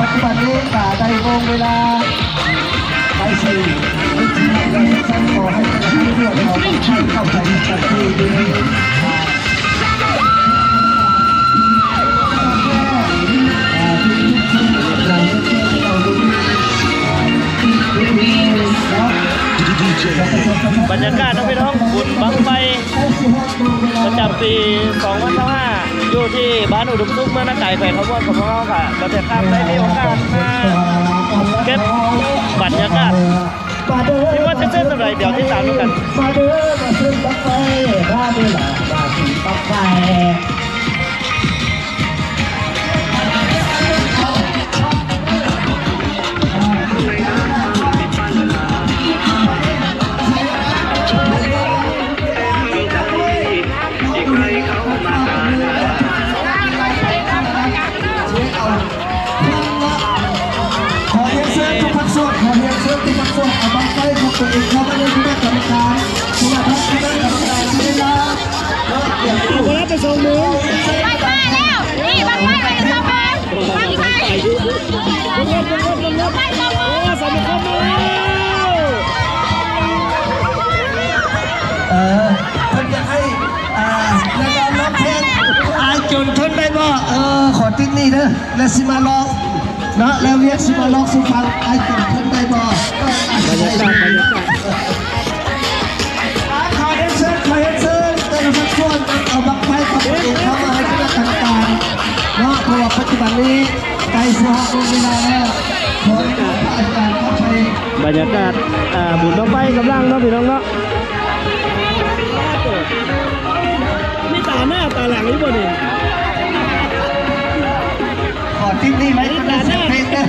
ปัจจุบันนี้ป่าได้วงเวลาไปสี่วิธีการสั่งขอให้กระทั่งเรื่องเราต้องใช้เข้าใจกับที่ดีบรรยากาศน้องพี่น้องบุญบังไฟประจำปี2025อยู่ที่บ้านอุดมสุขเมืองนาไก่แขวงขบวนของเราค่ะเราจะข้ามได้มีโอกาสมาเก็บบรรยากาศที่ว่าจะเจออะไรเดี๋ยวที่ตามดูกันมาเด้อมาซื้อบังไฟมาเด้อมาซื้อบังไฟตัวเองเขาไม่ได้ที่ได้กรรมการที่มาทักที่ได้กรรมการที่ได้รับเอาไปรับไปส่งมือบังไฟแล้วนี่บังไฟไปส่งมือบังไฟไปส่งมือสมุทรคมแล้วเพิ่นจะให้ในการร้องเพลงอายจนทนได้บ่ขอติ๊กนี่เด้อแล้วสิมาร้องเนาะแล้วเรียกสิมาร้องสุพรรณอายจนทนได้บ่บรรยากาศขอเห็นเชิญแต่ละสักคนเอาบังไฟกับตัวเองเข้ามาให้คณะกรรมการเนาะเพราะว่าปัจจุบันนี้ใกล้สิฮอดเวลาแล้วขอให้อาจารย์เข้าไปบรรยากาศบุญบังไฟกำลังเนาะพี่น้องเนาะนี่ตาหน้าตาหลังนี่บ่เนี่ยขอติ๊กนี่ไหมก็ได้สักเพลงเด้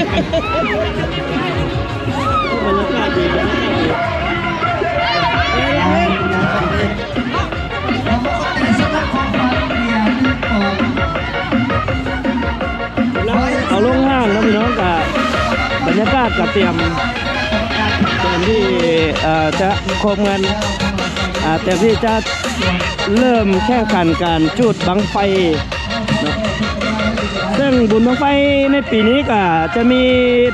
บรรยากาศดีบรรยากาศดีเอาลงห้างแล้วพี่น้องกับบรรยากาศกับเตรียมที่จะครบเงินเตรียมที่จะเริ่มแข่งขันการจุดบังไฟซึ่งบุญบังไฟในปีนี้ก็จะมี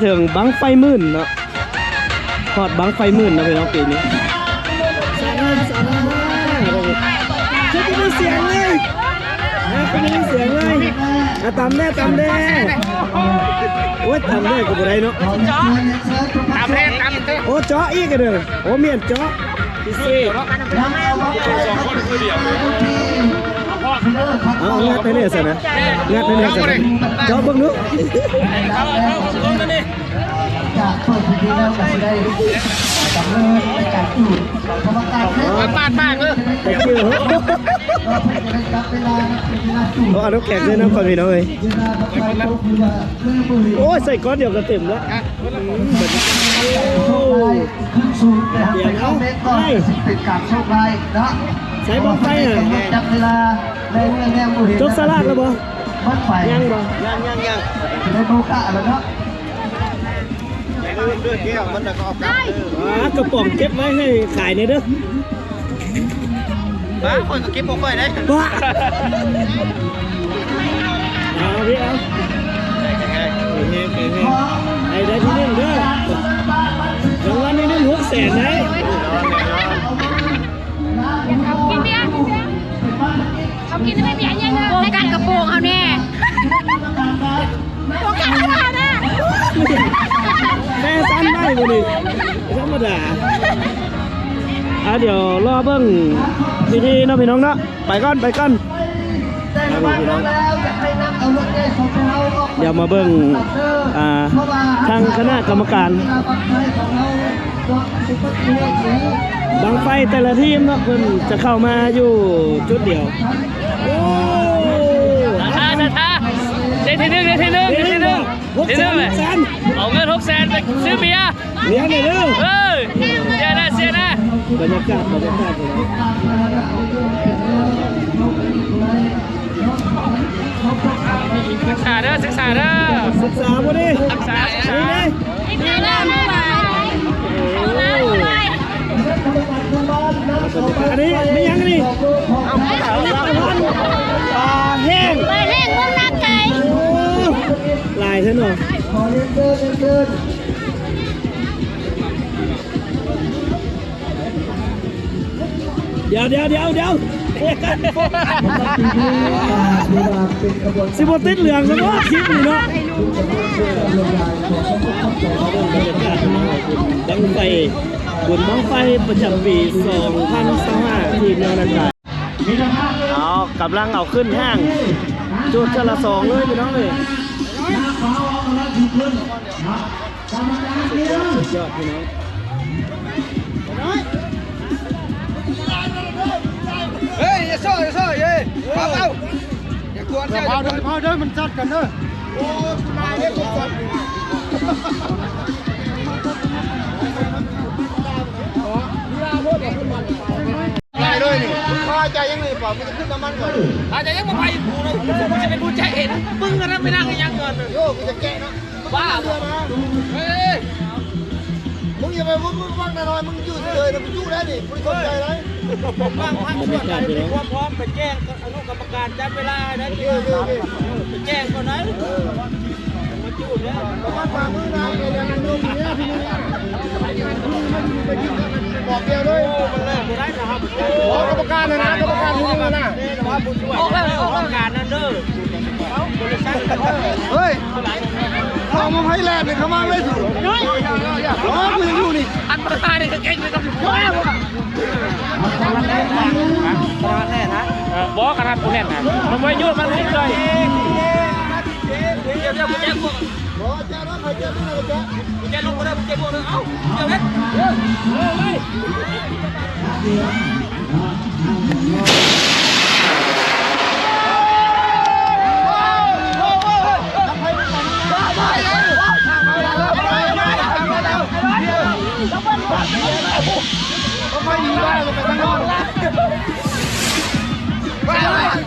ถึงบังไฟหมื่นเนาะทอดบังไฟหมื่นนะพี่น้องปีนี้ช่วยได้เสียงเลยช่วยได้เสียงเลยตำแน่โอ้ยตำแน่กูบ่ได้เนาะตามแน่ตามเต้โอ้เจาะอีกเลยโอ้เมียนเจาะพี่ซีเอางัดไปเนี่ยสินะงัดไปเนี่ยสินะเจาะเบิ่งดูจากเปิดทีวีแล้วก็ได้จำเลยจากจุดกรรมการมากเลยแต่ชื่อโอ้เอาน้ำแข็งด้วยน้ำก่อนพี่น้องเลยโอ้ยใส่ก้อนเดียวก็เต็มแล้วขึ้นสูงนะครับเข้าเมตรก่อนติดกับโชคได้นะใส่บังไฟอ่ะจับเวลาในเรื่องแง่บุรีจกสลัดแล้วบ่บังไฟยังในโบกะแล้วเนาะด้วยแก้วมันก็ออกกระป๋องเก็บไว้ให้ขายในเด้อบ้าคนก็เก็บบ่ค่อยได้บ้าเอาพี่เอาไอ้ได้ที่1เด้อรางวัลที่1 600,000ได้กินเบียร์เขากินไม่เบียร์ยังเลยในการกระโปรงเอาแน่โปรงกันเอาแน่แม่สั้นได้บ่ดิธรรมดาเดี๋ยวรอเบิ้งพิธีเนาะพี่น้องเนาะไปก่อนเดี๋ยวมาเบิ้งทางคณะกรรมการบังไฟแต่ละทีมเนาะเพิ่นจะเข้ามาอยู่จุดเดียวโอ้ท่าได้ที่หนึ่งเลยเอาเงิน600,000ไปซื้อเบียร์เลี้ยงหน่อยเด้อเสียนะบรรยากาศศึกษาบ่ดิศึกษานี่อันนี้ไม่ยังนี่แห้งมุ่งนักไก่ลายใช่ไหม ขอเรียนเดินเดินเดี๋ยวสิบติดเหลืองซะว่าคลิปนี่เนาะบังไฟบุญบังไฟประจำปี2025ทีมงานนันทายเอากำลังเอาขึ้นห้างจุดละ2เลยพี่น้องเลยสุดยอดพี่น้องเฮ้ยอย่าโซ่เย้เผาอย่ากวนเผาเด้อมันจัดกันเด้อโอ้นายเนี่ยทุกคนได้เลยนี่ข้าใจยังไงป่ะมันจะขึ้นน้ำมันก่อนอาจจะยังมาไปกูนะกูจะเป็นผู้ใจเห็นมึงกันไม่นั่งกันยังก่อนโย่กูจะแกะเนาะบ้าเพื่อนนะเฮ้ยมึงอย่าไปมึงว่างหน่อยมึงอยู่เลยนะมึงอยู่ได้ดิมึงสนใจไหมว่างพักส่วนไหนมีความพร้อมไปแจ้งอนุกรรมการจัดเวลาได้ที่ไปแจ้งก่อนนะมาจุดเนี่ยมาฟังมึงนะเดี๋ยวงานลูกเนี่ยพี่นี่บอกเดียวด้วยมันเลิกได้นะครับกรรมการนะกรรมการที่นี่นะออกแล้วกรรมการนั่นเด้อเฮ้ยเขามาให้แลนด์เนี่ยเขามาไม่ถูกอ๋อมึงอยู่นี่อันประธานนี่ก็เก่งเลยครับแน่นะบอกกระทับกูแน่นะมันไม่ยุ่งมันไม่เลยเดี๋ยวกูแจ้งพวกแจ้งแล้วใครแจ้งไม่ได้แจ้งลงมาได้แจ้งพวกนึงเอ้าเดี๋ยวเลยไม่มีบ้านเราไปข้างนอก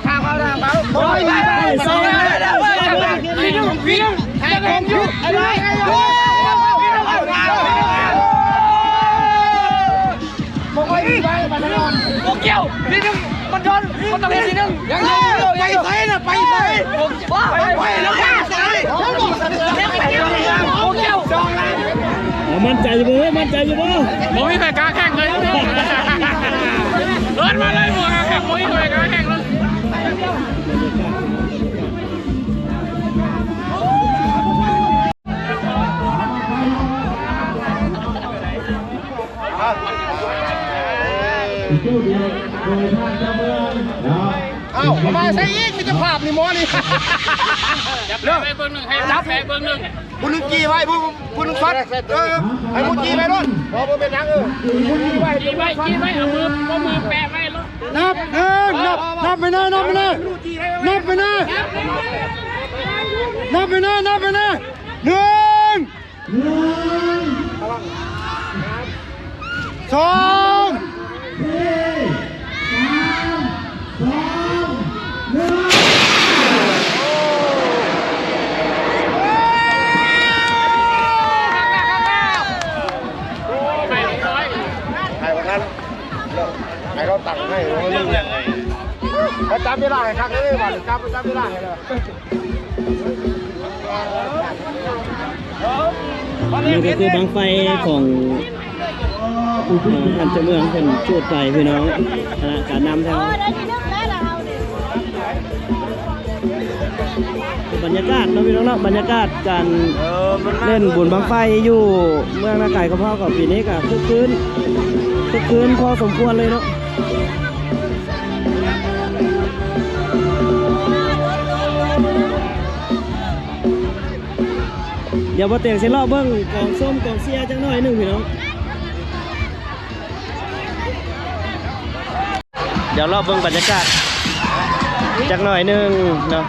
ทางเขาไม่มีบ้านสองพี่นึงแทงผมอยู่อะไรผมไม่มีบ้านไปข้างนอกโอเกี่ยวพี่นึงมันโดนมันต้องเห็นพี่นึงยังไปใส่นะไปใส่ไปแล้วไปใส่โอเกี่ยวจองเลยมั่นใจอยู่บ่ผมมีแต่กาแข่งเลยเดินมาเลยหมวกแข่งผมมีแต่กาแข่งเลยเอ้ามาใส่อีกมีแต่ภาพนี่มอนี่จับแผลเบิ้งหนึ่งให้จับแผลเบิ้งหนึ่งบุญจีไว้บุญฟัดให้บุญจีไว้รุ่นพอเป็นนังบุญจีไว้เอามือแปะไว้รุ่นนับไปนะนับไปนะหนึ่งสองให้เราตังให้เราเรื่องยังไงแล้วจำไม่ได้ครับเลยว่าจำไม่ได้เลยนี่ก็คือบังไฟของอันเจ้าเมืองเป็นจุดไฟพี่น้องการนำทางบรรยากาศนะพี่น้องเนาะบรรยากาศการเล่นบุญบังไฟอยู่เมืองนาไก่กับพ่อกับปีนี้ก็คึกคืนพอสมควรเลยเนาะเดี๋ยวมาเตะเสียรอบเบิ้งกองส้มกองเสียจังหน่อยหนึ่งพี่น้องเดี๋ยวรอบเบิ้งบรรยากาศจังหน่อยหนึ่งเนาะ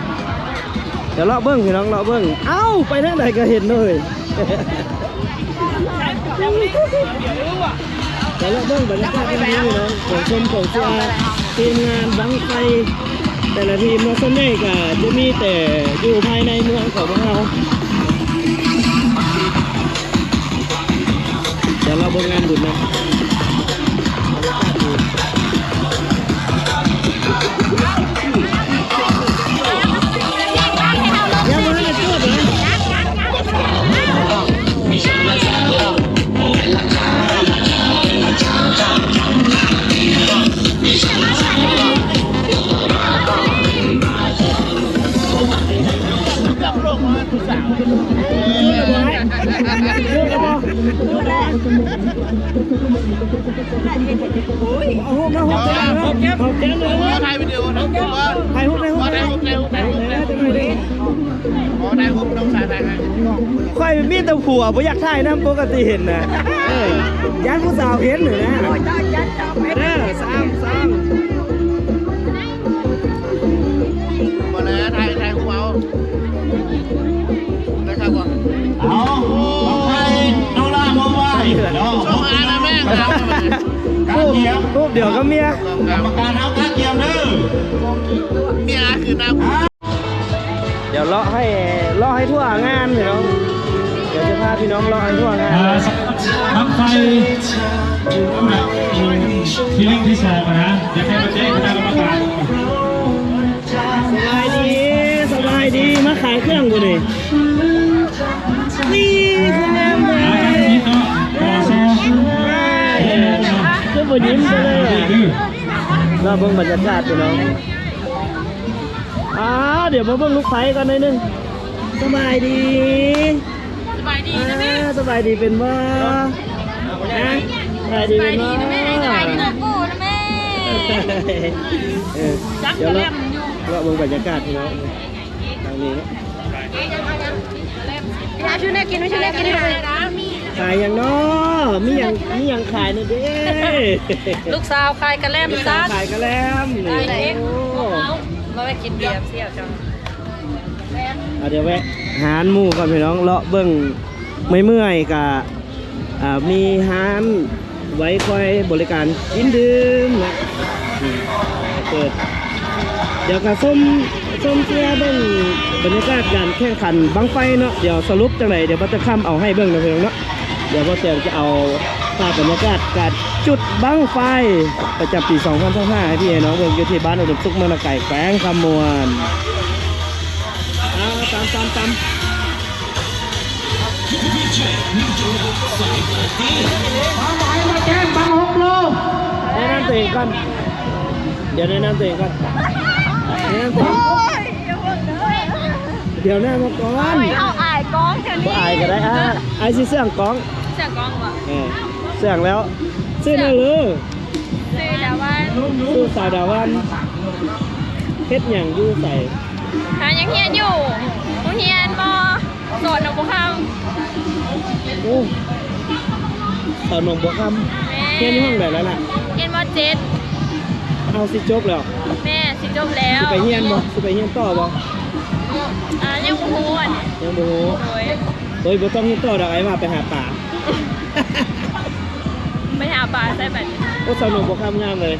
เดี๋ยวรอบเบิ้งพี่น้องรอบเบิ้งเอ้าไปทางไหนก็เห็นเลยเดี๋ยวรอบเบิ้งบรรยากาศวันนี้พี่น้องกองส้มกองเสียทีมงานบังไฟแต่ละทีมเราส่วนใหญ่ก็จะมีแต่อยู่ภายในเมืองของเราเดี๋ยวเราเบิ่งงานบุญนะยังไม่ได้จุดเลย ถ่ายวิดีโอนะถ่ายรูปได้รูปต้องถ่ายให้ ค่อยมีแต่ผัวบ่อยากถ่ายน้ำปกติเห็นนะยันผู้สาวเห็นหรือนะสาม มาแล้วถ่ายรูปเอานะครับก่อน เอาใครน้องล่ามาไหว้เนาะ ช่องอานะแม่ครับ การเกียม รูปเดี๋ยวก็เมีย กรรมการเอาการเกียมเด้อ เมียคือน้ำ เดี๋ยวเลาะให้ทั่วงานพี่น้องเดี๋ยวจะพาพี่น้องเลาะให้ทั่วงาน บังไฟที่เล่นที่สองนะอยากให้มาเจ๊คณะกรรมการ สบายดีมาขายเครื่องกูนี่นี่คือแนมเลย นี่เนาะต่อซอ ก็บ่ยิ้มไปเลยเราเบิ่งบรรยากาศพี่น้องเดี๋ยวมาเบิ่งลูกไฟก่อนหน่อยนึงสบายดี สบายดีนะแม่ สบายดีเป็นว่าสบายดีเป็นว่า สบายดีนะกูนะแม่จัก เดี๋ยว จะ เรา เล่มอยู่ เราเบิ่งบรรยากาศพี่น้องทางนี้ ช่วยแม่กินไม่ช่วยแม่กินเลยนะ ขายอย่างน้อมีอย่างขายนี่เด้ ลูกสาวคายกระเล่มซัด ขายกระแลมนี่ มาไปกินเบียร์เสี่ยวจัง เดี๋ยวแวะหารหมู่ก่อนพี่น้องเลาะเบิ่งไม่เมื่อยกะมีหารไว้คอยบริการกินดื่มนะเปิดเดี๋ยวก็ส้มเสียเบิ่งบรรยากาศการแข่งขันบังไฟเนาะเดี๋ยวสรุปจังไหนเดี๋ยวบัตรค่ำเอาให้เบิ่งนะพี่น้องเนาะเดี๋ยวพ่อเสียจะเอาภาพบรรยากาศการจุดบังไฟประจำปี2025ให้พี่น้องเบิ่งอยู่ที่บ้านอุดมสุขเมืองนาไก่แขวงคำมวลตามแนะนำตัวเองก่อนเดี๋ยวแนะนำตัวเองก่อนแนะนำตัวเองเดี๋ยวแนะนำก่อน เอาอายก้องแค่นี้ บ่อายก็ได้อายสิเสื่องกอง เสียก้องวะ เสื่องแล้วซื้อนั่นเลย ซื้อแต่ว่า ซื้อสาวดาวันเฮ็ดหยังอยู่ใส่ หายังเฮียนอยู่กูเฮียนบ่โสดหนูบ่เข้า โอ้สาวหนองบัวคำเฮียนอยู่ห้องไหนแล้วล่ะ เฮียนม.7 เอาสิจบแล้ว แม่สิจบแล้ว สิไปเฮียนบ่สิไปเฮียนต่อบ่ ยังบ่ฮู้อ่ะ ยังบ่ฮู้ โดย โดยบ่ต้องเฮียนต่อดอกไอ้ว่าไปหาป่า ไปหาปลาใส่บัตร โอ้สาวหนองบัวคำงามเลย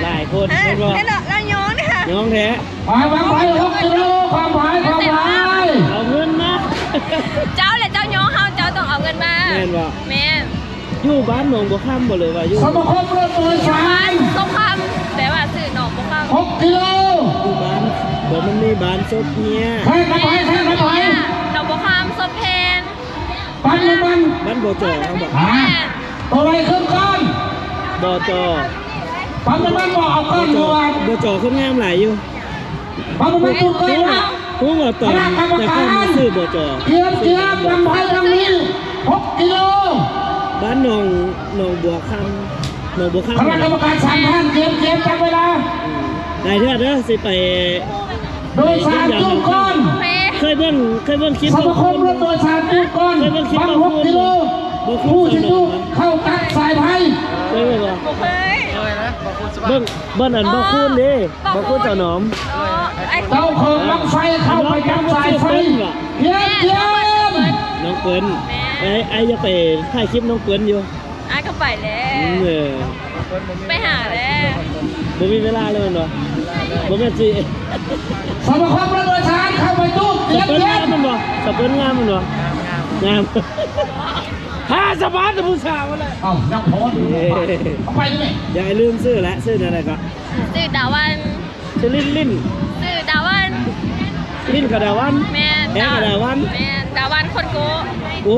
หลายคนเห็นบ่ ให้เราย้อนค่ะ น้องแท้ 6 กิโลความหมาย เอาเงินมา เจ้าแหละเจ้าย้อนเฮาเจ้าต้องเอาเงินมา แม่นบ่ แม่น อยู่บ้านหนองบัวคำบ่เลยว่าอยู่ สมาคมรถโดยสา บ้าร นส้มคำแต่ว่าสื่อหนองบ่เข้า 6 กิโล อยู่บ้านบ่มันมีบ้านซบเฮีย แข่งกันไป หนองบ่คำส้มเพน ปันมัน บ้านบ่จอเขาบอก แม่น ตัวไรขึ้นก้อน บ่จอ ปันมันบอกเอาก้อนตัว บ่จอคนงามหลายอยู่ ปันมันตุ้งก้อนนะ ผู้ว่าตอนแต่เข้ามาซื้อบ่จอ เกียบลำไส้ลำนี้6 กิโล บ้านหนองบัวคำหนองบัวคำ คณะกรรมการ3 ท่านเกียบจับเวลา ได้เด้อเด้อสิไป โดยสารตุ้งก้อน แม่ เคยเบิ่งคลิป สมาคมรถโดยสารตุ้งก้อนปัน6 กิโลผู้ที่ตุ้งเข้าตักสายไผ่ เคยเบิ่งบ่ บ่เคย เบิ่งอันบ่คูณเด้บ่คูณเจ้าหนอม ไอ้ เจ้าของลำไฟเข้าไปจับสายไฟเกียบ น้องเปิ้นไอ้จะไปถ่ายคลิปน้องเปิ้นอยู่ ไอ้ก็ไปแล้ว ไปหาแล้ว บ่มีเวลาเลยเนาะบ่แม่นสิ สมาคมรถโดยสารเข้าไปตุ้ง ส เกียบ เปิ้ลงามมันบ่สเปิ้ลงามมันบ่งามฮ่าสบายแต่ผู้สาวนั่นแหละ เอ้ายังพอเอาไปเลย อย่าลืมซื้อละซื้ออะไรก็ สื่อดาวัน ซื้อลิ้น สื่อดาวัน ลิ้นกระดาวัน แม่ แหกระดาวัน แม่ดาวันคนโก โอ้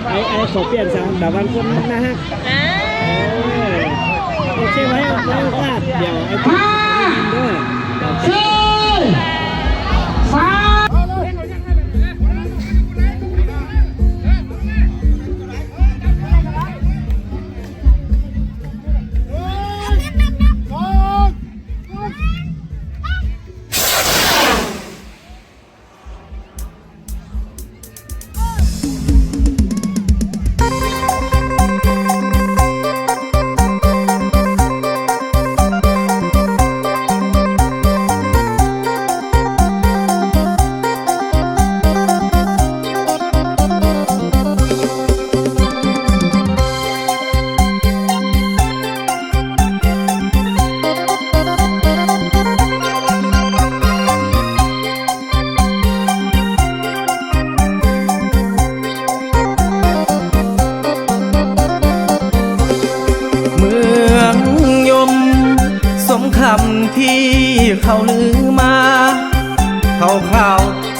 ไอ้ขอเปลี่ยนซะดาวันคนนะฮะ อ่า โอเคไว้โอกาสเดี๋ยวไอ้ติ๊กเด้อ 4 3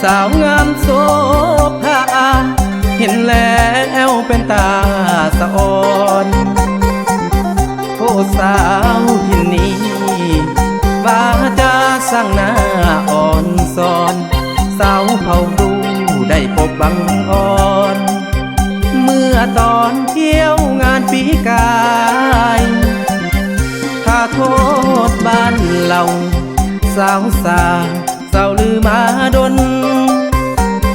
สาวงามโสภาเห็นแล้วเป็นตาสะอ่อนโอ้สาวทินนี้วาจาสั่งหน้าอ่อนสอนสาวเผ่าดูได้พบบังอ่อนเมื่อตอนเที่ยวงานปีกายถ้าโทษบ้านเราสาวสาเศร้าลือมาดน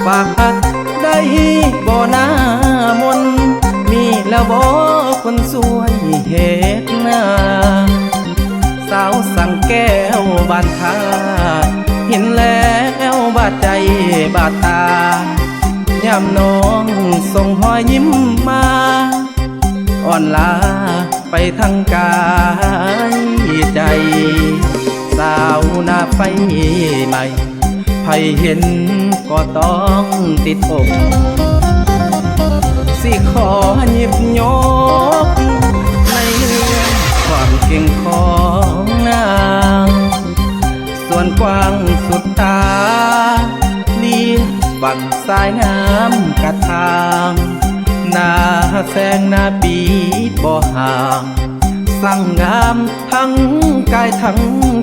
ฝากหัดได้บ่หน้ามนมีแล้วบ่คนสวยเหตุหน้าสาวสั่งแก้วบานทาเห็นแล้วบาดใจบาดตายามน้องส่งหอยยิ้มมาอ่อนลาไปทั้งกายใจสาวหน้าไฟใหม่ใครเห็นก็ต้องติดอกสิขอหยิบยกในเรื่องความเก่งของนางส่วนกว้างสุดตาเลี้ยบังสายน้ำกระทางหน้าแสงหน้าปีบ่ห่างสั่งงามทั้งกายทั้ง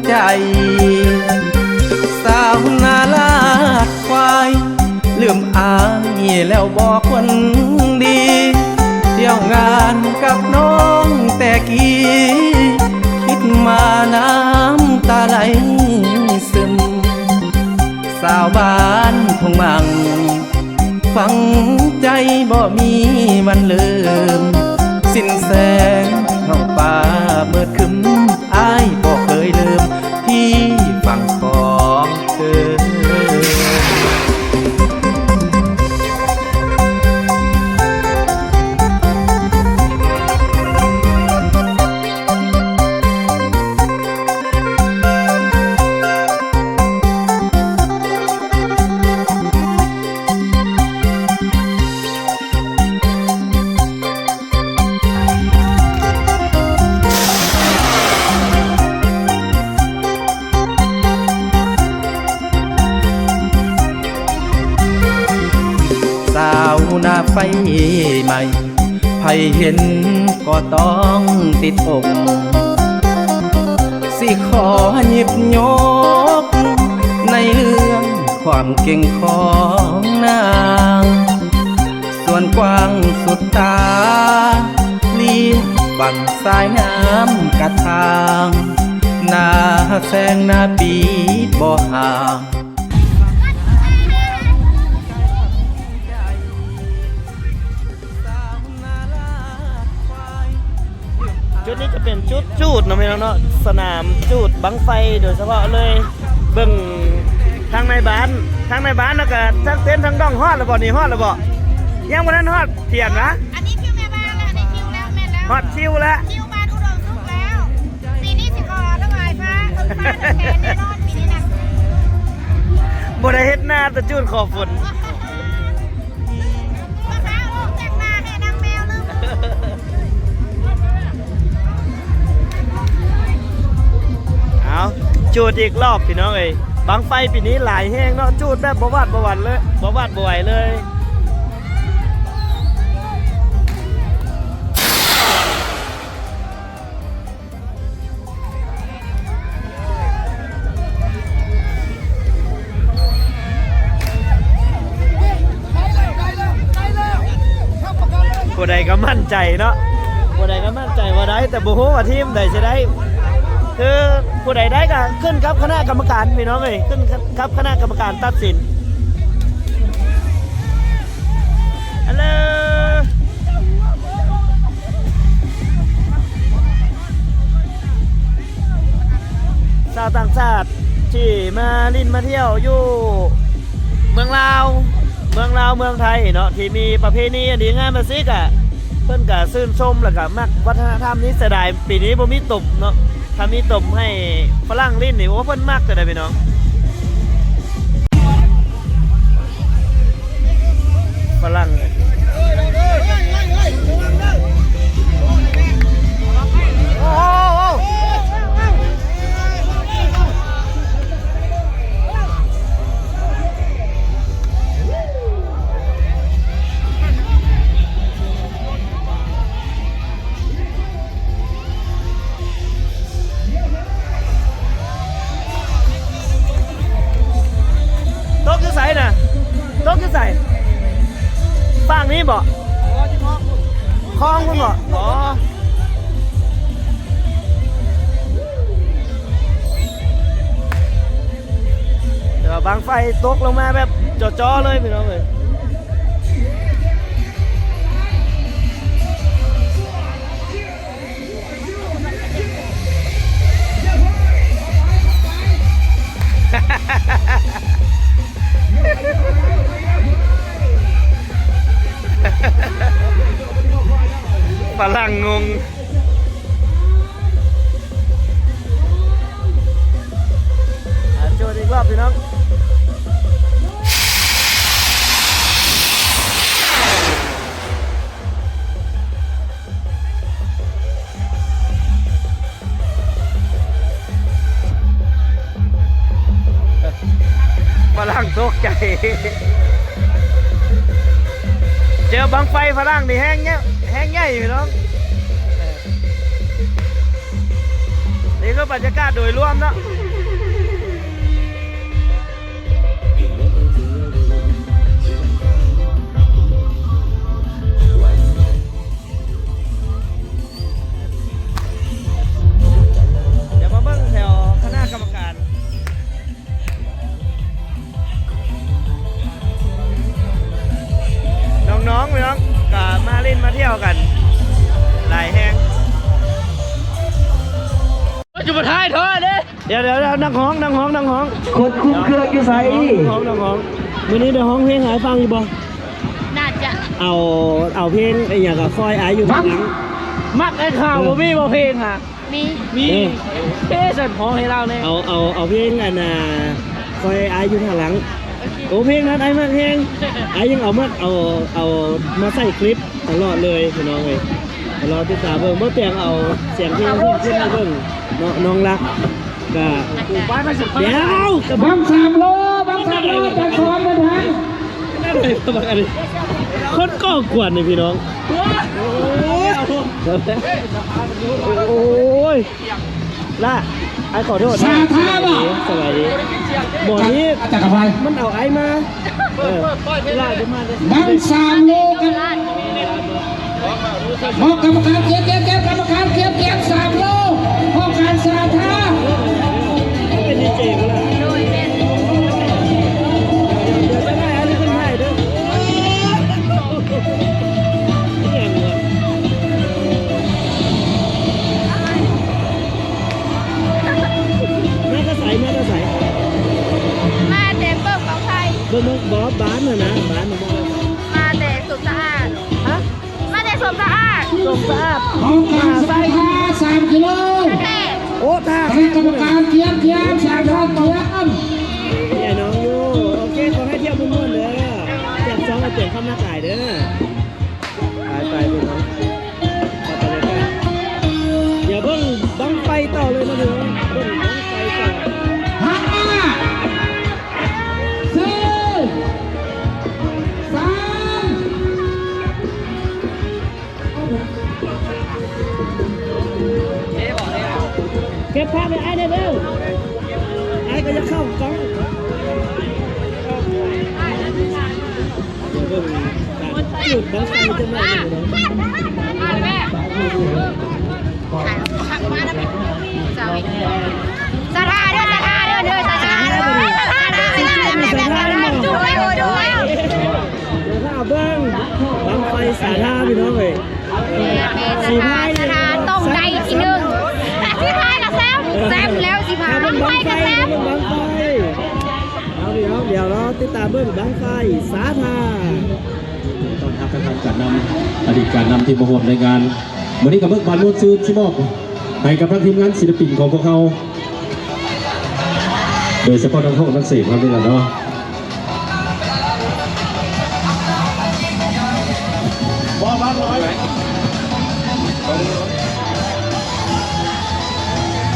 ใจสาวนาลาดควายลืมอายแล้วบอกคนดีเที่ยวงานกับน้องแต่กี้คิดมาน้ำตาไหลซึมสาวบ้านทงมังฟังใจบ่มีวันลืมสิ้นแสงท้องฟ้าเมื่อคืนอายบ่เคยลืมที่ฝั่งของเธอหน้าไฟใหม่ใครเห็นก็ต้องติดอกสิขอหยิบยกในเรื่องความเก่งของนางส่วนกว้างสุดตาเลี้ยบังสายน้ำกระทางหน้าแสงหน้าปีบ่ห่างจุดนี้จะเป็นจุดจูดนะพี่น้องเนาะสนามจูดบังไฟโดยเฉพาะเลยเบิ่งทางในบ้านแล้วก็ทั้งเต็นท์ทั้งดองฮอดแล้วบ่นี่ฮอดแล้วบ่ยังบ่ทันฮอดเทียนนะ อันนี้คิวแม่บ้านแล้วอันนี้คิวแล้วแม่แล้ว ฮอดคิวแล้ว คิวบ้านอุดมสุขแล้วปีนี้สิขอถวายพระองค์พระแทนแน่นอนปีนี้นะ บ่ได้เฮ็ดหน้าแต่จูดขอบฝน ภาษาโลกแต่งหน้าให้นางแมวลืม เอาจูดอีกรอบพี่น้องเอ้ยบังไฟปีนี้หลายแห้งเนาะจูดแบบบ่วาดบ่หวั่นเลยบ่วาดบ่ไหวเลยผู้ใดก็มั่นใจเนาะผู้ใดก็มั่นใจว่าได้แต่บ่ฮู้ว่าทีมใดจะได้คือผู้ใดได้ก็ขึ้นครับคณะกรรมการพี่น้องเอ้ยขึ้นครับคณะกรรมการตัดสินฮัลโหลชาวต่างชาติที่มาลินมาเที่ยวอยู่เมืองลาวเมืองไทยเนาะที่มีประเพณีอันดีงามมาซิกอ่ะเพิ่นก็ชื่นชมแล้วก็มักวัฒนธรรมนี้เสียดายปีนี้บ่มีตุ่มเนาะถ้ามีตุ่มให้ฝรั่งลิ้นนี่ว่าเพิ่นมักจะได้พี่น้องฝรั่ง นี้บ่คลองคุณบ่อ๋อเดี๋ยวบางไฟตกลงมาแบบจ่อๆเลยพี่น้องเลยฝรั่งงงโจทย์อีกรอบพี่น้องฝรั่งตกใจเจอบังไฟฝรั่งนี่แห้งเนี้ยแห้งใหญ่พี่น้องนี่ก็บรรยากาศโดยรวมเนาะเดี๋ยวมาเบิ่งแถวคณะกรรมการน้องๆพี่น้องก็มาเล่นมาเที่ยวกันหลายแห่งจุดท้ายเถอะเดี๋ยวนั่งห้องคนคุ้มเครื่องอยู่ไส นั่งห้องมื้อนี้ได้ห้องเพลงหายฟังอยู่บ่ น่าจะ เอาเพลงไอ้อย่างกับคอยอายอยู่ทางหลังมักไอ้ข่าวบ่มีบ่เพลงค่ะมีเอ๊ะสั่นห้องให้เราเนี่ยเอาเพลงอันน่ะคอยอายอยู่ทางหลังโอ้เพลงนั้นไอ้มาเพลงไอ้ยังเอามาใส่คลิปตลอดเลยพี่น้องเลยรอติดตามเบิ่งเมื่อเตียงเอาเสียงเพลงขึ้นมาเบิ่งน้องรักก็เดี๋ยวกับบัง3 โลจากคอนมาทันน่าเลยประมาณนี้คนก่อกวนเลยพี่น้องโอ้ยล่ะไอ้ขอโทษนะสวัสดีบ่อนี้มันเอาไอ้มาล่าจะมาบัง3 โลกันห้องกรรมการเกียร์กรรมการเกียร์3 โลห้องการสาธาเป็นดีเจก็แล้วโดยเป็น เดี๋ยวจะได้อันนี้เป็นไทยด้วยแม่ก็ใส่มาแต่เบิกของไทย เบิ้งบอสบ้านน่ะนะบ้านน่ะมาแต่สุดสะอาดฮะมาแต่สมสะอาดห้องการสาธา3 กิโลโอ้ท่าคณะกรรมการเกียร์3 ท่านเกียร์นี่น้องอยู่โอเคขอให้เที่ยวม่วนๆเด้อแจก2เอาเปลี่ยนข้ามหน้าต่ายเด้อไปพี่น้องไปเลยกันอย่าเบิ้งบังไฟต่อเลยนะเด้อเบิ้งบังไฟต่อ5 4 เก็บภาพไปไอ้เด้อไอ้ก็จะเข้ากล้องจุดบังไฟจะมาเลยแม่ขับมาแล้วสาธาเด้อเบิ้งบังไฟสาธาพี่น้องเลยสีพายสาธาต้มได้ทีนึงสีพายกับแซมแล้วสีพายบังไฟกับแซมบังไฟเอาพี่น้องเดี๋ยวเราติดตามเบิ้งบังไฟสาธาตอนทัพทางการนำอดีตการนำทีมประกวดในงานวันนี้กับเบิกบานล้วนซื้อชิมอบให้กับทีมงานศิลปินของพวกเขาโดยเฉพาะทั้ง4ครับนี่แหละเนาะ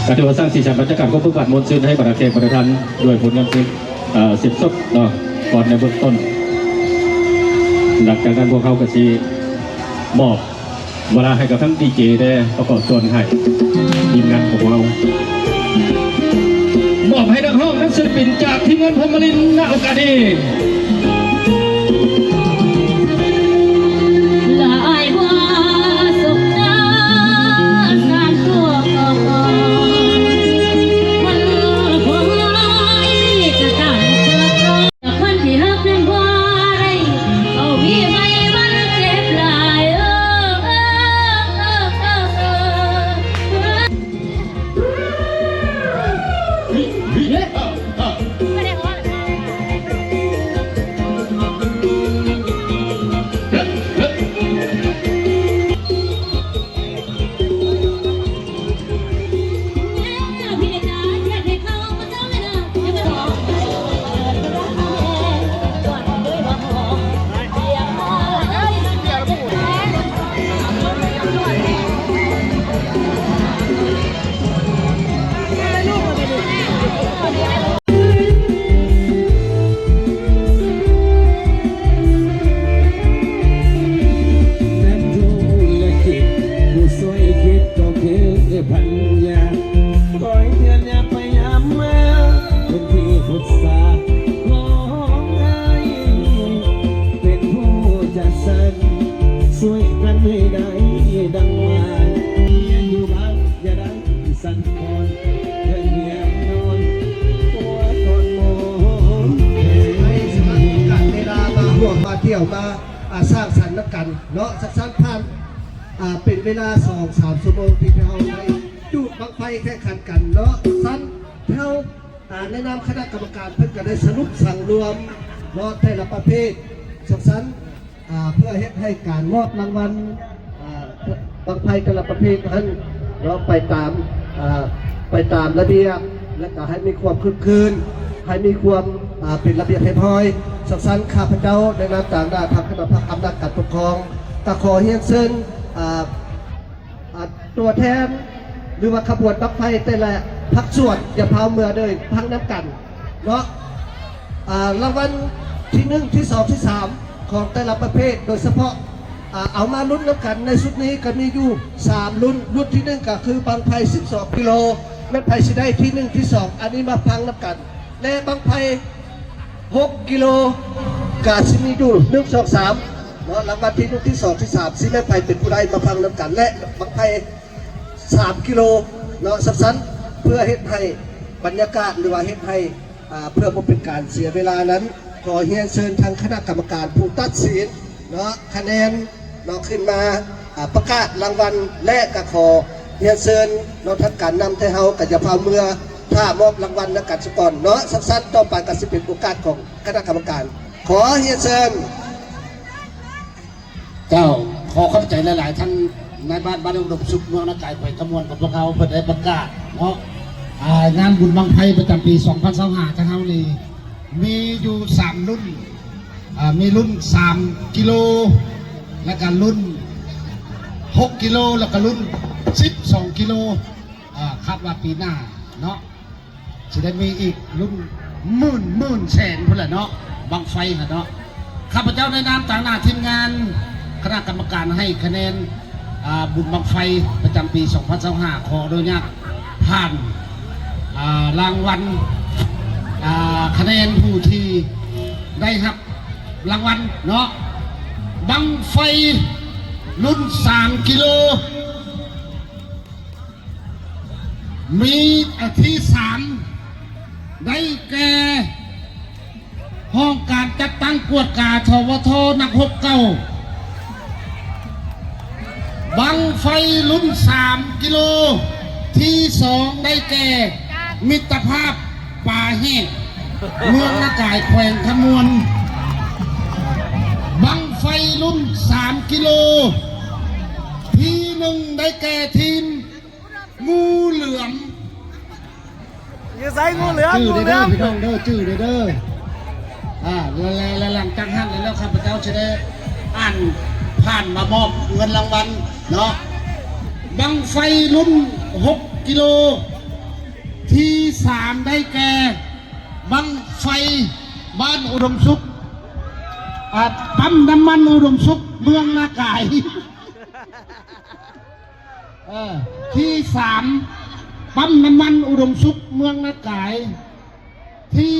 การที่ว่าสร้างสีสันบรรยากาศก็เพื่อบัตรมวลซื่นให้บรรดาแขกบรรดาท่านด้วยผลงานสิบสดเนาะก่อนในเบื้องต้นหลังจากนั้นพวกเขาก็จะมอบเวลาให้กับทั้งดีเจได้ประกอบส่วนให้ทีมงานของเรามอบให้นักร้องนักศิลปินจากทีมงานพรหมลินณโอกาสนี้ ที่ยวมาสร้างสรรค์นักกันเนาะสักสั้นผ่านเป็นเวลา2-3 ชั่วโมงที่เราได้จุดบังไฟแข่งขันกันเนาะสั้นเท่าในนามคณะกรรมการเพื่อจะได้สรุปสั่งรวมเนาะแต่ละประเภทสักสั้นเพื่อให้การมอบรางวัลบังไฟแต่ละประเภทนั้นเนาะไปตามระเบียบและก็ให้มีความคึกคืนให้มีความเป็นระเบียบเรียบร้อยสักสั้นข้าพเจ้าในนามต่างด้าวทางคณะอำนาจการปกครองตะขอเฮียนเซินตัวแทนหรือว่าขบวนบังไฟแต่ละพักส่วนอย่าพาวเมื่อเลยพังน้ำกันเนาะรางวัลที่ 1 ที่ 2 ที่ 3ของแต่ละประเภทโดยเฉพาะเอามาลุ้นน้ำกันในชุดนี้ก็มีอยู่3รุ่นที่ 1ก็คือบังไฟ12 กิโลแม่ไฟสิได้ที่ 1 ที่ 2อันนี้มาพังน้ำกันและบังไฟ6 กิโลกาซิมีอยู่1 2 3เนาะรางวัลที่ 1 ที่ 2 ที่ 3ซิแม่ไฟเป็นผู้ใดมาพังน้ำกันและบังไฟ3 กิโลเนาะสั้นๆเพื่อเฮ็ดให้บรรยากาศหรือว่าเฮ็ดให้เพื่อบ่เป็นการเสียเวลานั้นขอเฮียนเชิญทางคณะกรรมการผู้ตัดสินเนาะคะแนนเนาะขึ้นมาประกาศรางวัลและก็ขอเฮียนเชิญเนาะทางการนำให้เฮาก็จะพาเมื่อถ้ามอบรางวัลนักการสกอร์เนาะสั้นๆต่อไปก็สิเป็นโอกาสของคณะกรรมการขอเฮียนเชิญเจ้าขอเข้าใจหลายๆท่านในบ้านอุดมสุขเมืองนาไก่ไผ่ขมวนกับพวกเขาเปิดได้ประกาศเนาะงานบุญบังไฟประจำปี 2025ทางเฮานี่มีอยู่3รุ่นมีรุ่น3 กิโลแล้วก็รุ่น6 กิโลแล้วก็รุ่น12 กิโลคาดว่าปีหน้าเนาะจะได้มีอีกรุ่นหมื่นแสนเพื่อนแหละเนาะบังไฟค่ะเนาะข้าพเจ้าในนามต่างหน้าทีมงานคณะกรรมการให้คะแนนบุญบังไฟประจำปี 2025ขออนุญาตผ่านรางวัลคะแนนผู้ที่ได้รับรางวัลเนาะบังไฟรุ่น3 กิโลมีที่3ได้แก่ห้องการจัดตั้งกวดกาทวทนัก69บังไฟรุ่น3 กิโลที่2ได้แก่มิตรภาพป่าแห้งเมืองนาไก่แขวงขมวนบังไฟรุ่น3 กิโลที่1ได้แก่ทีมงูเหลือมอย่าใส่งูเหลือม จื้อเด้อพี่น้องเด้อจื้อเด้อแล้วหลังจากนั้นแล้วข้าพเจ้าจะได้อ่านผ่านมามอบเงินรางวัลเนาะบังไฟรุ่น6 กิโลที่3ได้แก่บังไฟบ้านอุดมสุขปั๊มน้ำมันอุดมสุขเมืองนาไก่ที่3ปั๊มน้ำมันอุดมสุขเมืองนาไก่ที่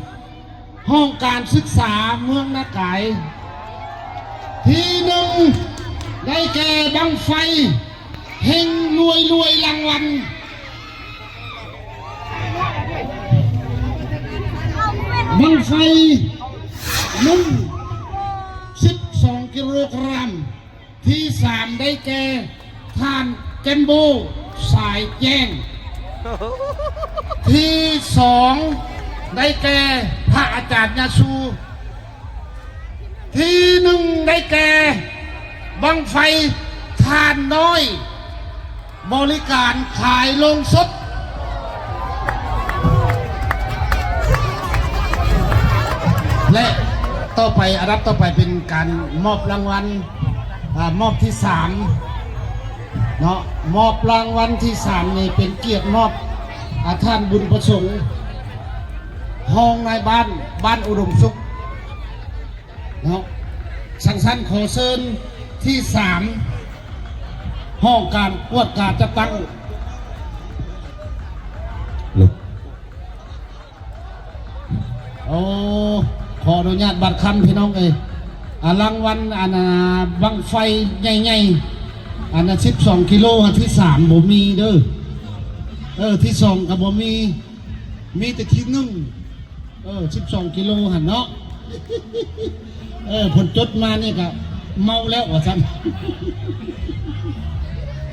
2ห้องการศึกษาเมืองนาไก่ที่1ได้แก่บังไฟเฮงรวยรางวัลบังไฟรุ่น12 กิโลกรัมที่3ได้แก่ท่านเจมโบสายแจ้งที่2ได้แก่พระอาจารย์ยาสูที่1ได้แก่บังไฟทานน้อยบริการขายลงสดและต่อไปอันดับต่อไปเป็นการมอบรางวัลมอบที่3เนาะมอบรางวัลที่3นี่เป็นเกียรติมอบท่านบุญประสงค์ห้องในบ้านอุดมสุขเนาะสั้นๆขอเชิญที่3ห้องการกวดการจะตั้งโอ้ขออนุญาตบัตรคำพี่น้องรางวัลบังไฟใหญ่ๆ12 กิโลที่3บ่มีเด้อที่2กับบ่มีแต่ที่112 กิโลหันเนาะ ผลจดมานี่ก็เมาแล้วว่าซ้ำ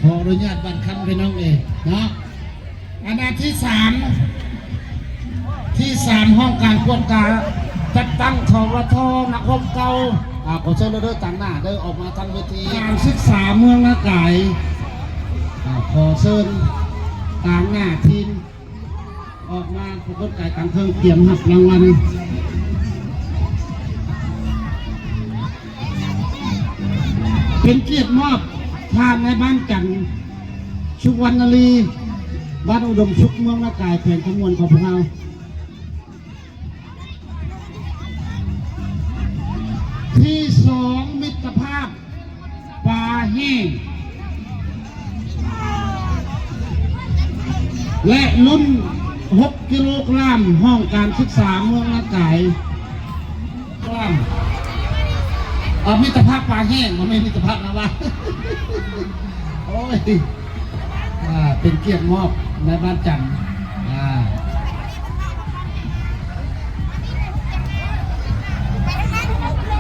ขออนุญาตบันคันพี่น้องเองนะอันดับที่สามห้องการกวนกาจัดตั้งทวทนักรบเก่าขอเชิญเด้อต่างหน้าเด้อออกมาทำเวทีการศึกษาเมืองนาไก่ขอเชิญต่างหน้าทีมออกมาประกวดไก่ต่างเครื่องเตรียมหักรางวัลเป็นเกียรติมอบทานในบ้านจันทร์ชุกวรรณลีบ้านอุดมสุขเมืองนาไก่แขวงขมวนของพวกเราที่สองมิตรภาพปลาแห้งและรุ่น6 กิโลกรัมห้องการศึกษาเมืองนาไก่กรัมมิตรภาพปลาแห้งมันไม่มิตรภาพนะวะ โอ้ยเป็นเกียรติมอบในบ้านจันทร์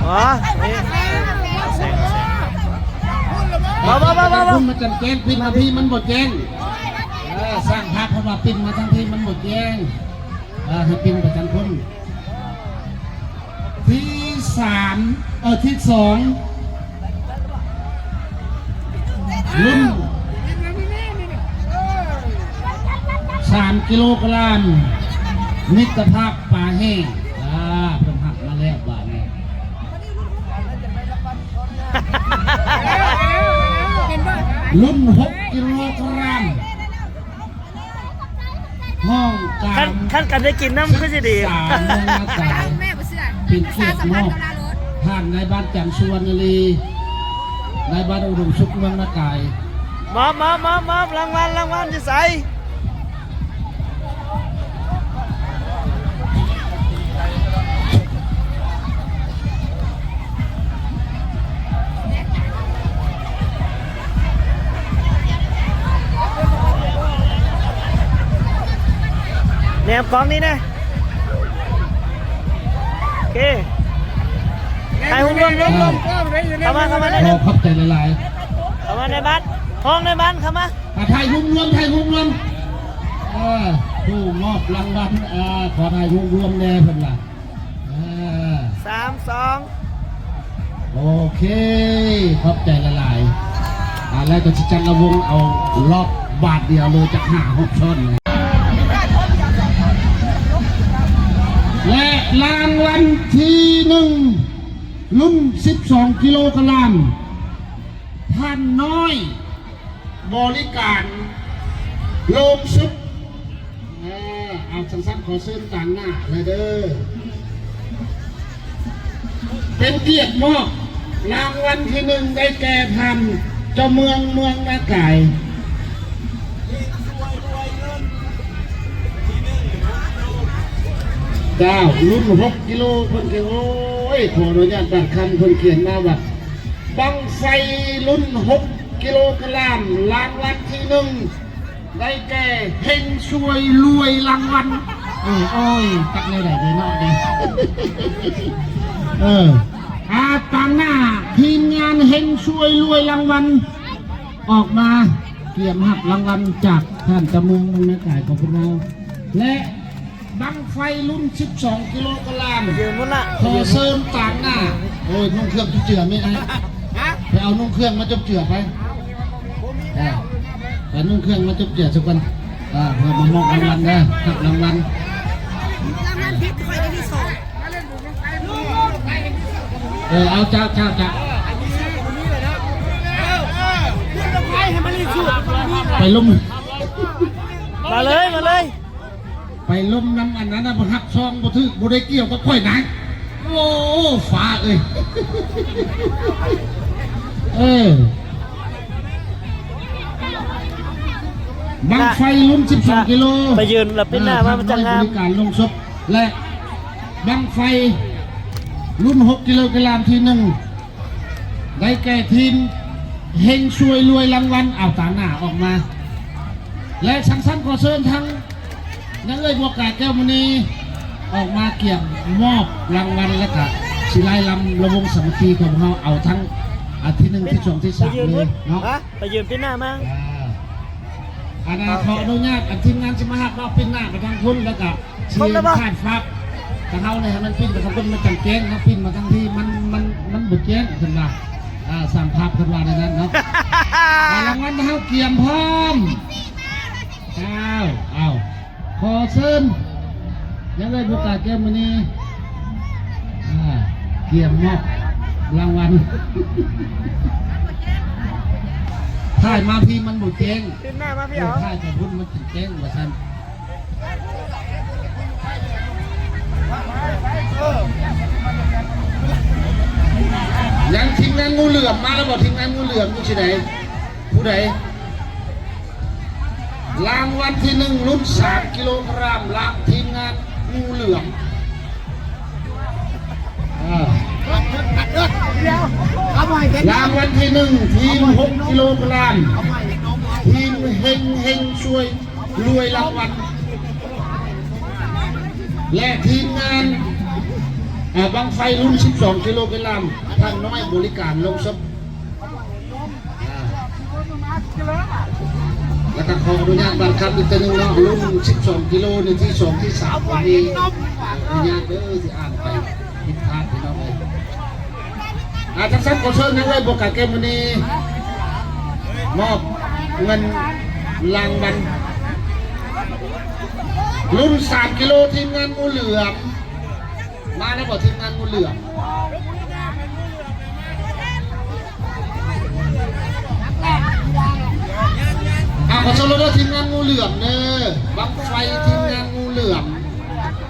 อ๋อนี่คุณมาจันแจ้งปิดมาพี่มันหมดแจ้งสร้างภาพเพราะว่าปิดมาทั้งที่มันหมดแจ้งให้ปิดประจันคนที่ที่สองรุ่น3 กิโลกรัมมิตรภาพปลาแห้งเป็นหักมาแล้วบ้านนี้รุ่น6 กิโลกรัมห้องการขั้นกันได้กินน้ำก็จะดีเป็นเกียรติมอบท่านในบ้านจันทร์สุวรรณลีในบ้านอุดมสุขเมืองนาไก่มอบรางวัลจะใส่แนมกล้องนี้นะโอเคใครหุ่นรวมเข้ามาได้ขอบใจหลายๆเข้ามาในบ้านห้องในบ้านเข้ามาถ่ายหุ่นรวมผู้มอบรางวัลขอถ่ายหุ่นรวมแน่เพิ่นล่ะ3 2โอเคขอบใจหลายๆแล้วก็ชิจันระวงเอารอบบาทเดียวเลยจาก5-6 ช้อนและรางวัลที่1รุ่น12 กิโลกรัมท่านน้อยบริการโลงซุปเอาสั้นๆขอเชิญต่างหน้าเลยเด้อเป็นเกียรติมอบรางวัลที่1ได้แก่ท่านเจ้าเมืองนาไก่รุ่น6 กิโลคนเขียนโอ้ยขออนุญาตบัตรคำคนเขียนมาว่าบังไฟรุ่น6 กิโลกรัมรางวัลที่1ได้แก่เฮงช่วยรวยรางวัลโอ้ยตักเลยไหนดีเนาะดิต่างหน้าทีมงานเฮงช่วยรวยรางวัลออกมาเตรียมหักรางวัลจากท่านเจ้าเมืองนาไก่ของพวกเราและบังไฟรุ่น12 กิโลกรัมขอเสริมต่างหน้าโอ้ยนุ่งเครื่องจุบเจือไม่ได้ไปเอานุ่งเครื่องมาจุบเจือไปแต่นุ่งเครื่องมาจุบเจือสักวันเพื่อมามอบรางวัลนะหักรางวัลเอาเจ้าไปลุ่มมาเลยไปล้มน้ำอันนั้นนะหักซองบ่ถือบ่ได้เกี่ยวกับข่อยไหนโอ้ฟ้าบังไฟรุ่น12 กิโลไปยืนหลับเป็นหน้ามาจังงามการลงศพและบังไฟรุ่น6 กิโลกรัมที่1ได้แก่ทีมเฮงช่วยรวยรางวัลเอาต่างหน้าออกมาและสั้นๆขอเชิญทั้งนักเล่นบัวกาแก้วมณีออกมาเกี่ยมมอบรางวัลและก็ สิไล่ลำระวงสามัคคีของเราเอาทั้งอาทิตย์หนึ่งที่สองที่สามเลยเนาะ ไปยืนที่หน้ามั้ง อันนั้นขออนุญาตทีมงานจะมาหักเราปิ้นหน้าไปทางคุณแล้วก็เชียร์ขาดฟับแต่เขาเนี่ยมันปิ้นไปทางคุณมันจังแจ้งนะปิ้นมาทางที่มันบุกแจ้งขึ้นมาสั่งภาพขึ้นมาในนั้นเนาะรางวัลเขาเกี่ยมพร้อมเอาขอเชิญยังไงบุกกาเกมวันนี้เกี่ยมมอบรางวัลถ่ายมาพี่มันบุกแจ้ง ขึ้นหน้ามาพี่เหรอ ถ่ายแต่พุ่นมันถึงแจ้งมาทันยังทีมงานงูเหลือมมาแล้วบอกทีมงานงูเหลือมอยู่ที่ไหนผู้ใดรางวัลที่หนึ่งรุ่น3 กิโลกรัมลางทีมงานงูเหลือมรางวัลที่หนึ่งทีม6 กิโลกรัมทีมเฮงช่วยรวยรางวัลและทีมงานบังไฟรุ่น12 กิโลกรัมท่านน้อยบริการลงซับแล้วก็ขออนุญาตบังคับอีกตัวหนึ่งเนาะรุ่น12 กิโลในที่2ที่3วันนี้อนุญาตเด้อที่อ่านไปผิดพลาดพี่น้องเลยทั้งสั้นขอเชิญนะเว้ยบวกกับเกมวันนี้มอบเงินรางวัลรุ่น3 กิโลทีมงานงูเหลือมมาแล้วบอกทีมงานงูเหลือมขอเชิญเราทีมงานงูเหลือมเนอะบังไฟทีมงานงูเหลือม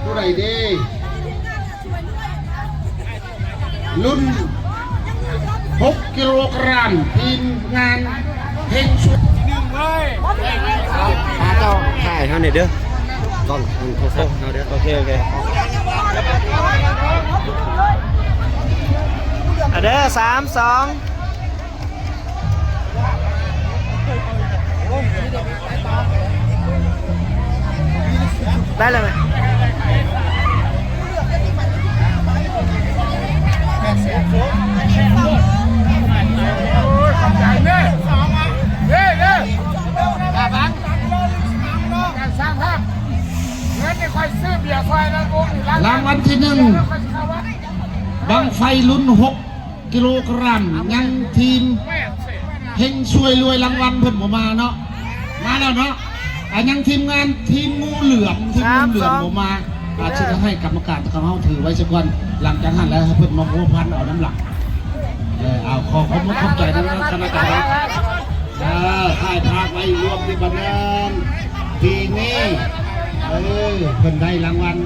ผู้ใดเด้รุ่น6 กิโลกรัมทีมงานเฮงชุดเจ้าถ่ายเขาเนี่ยเด้อกล้องโทรศัพท์เขาเด้อโอเคเด้อ3 2ได้เลยไหมรางวัลที่หนึ่งบังไฟลุ้น6 กิโลกรัมยังทีมเฮงช่วยรวยรางวัลเพิ่มออกมาเนาะมาแล้วเนาะยังทีมงานทีมงูเหลือมออกมาอาจจะให้กรรมการเขาถือไว้สักวันหลังจากนั้นแล้วเพิ่มมาหัวพันเอาน้ำหลักเอาขอบคุณเข้าใจนะคณะกรรมการถ่ายภาพไว้รวมในบันนั้นทีนี้เพิ่นได้รางวัล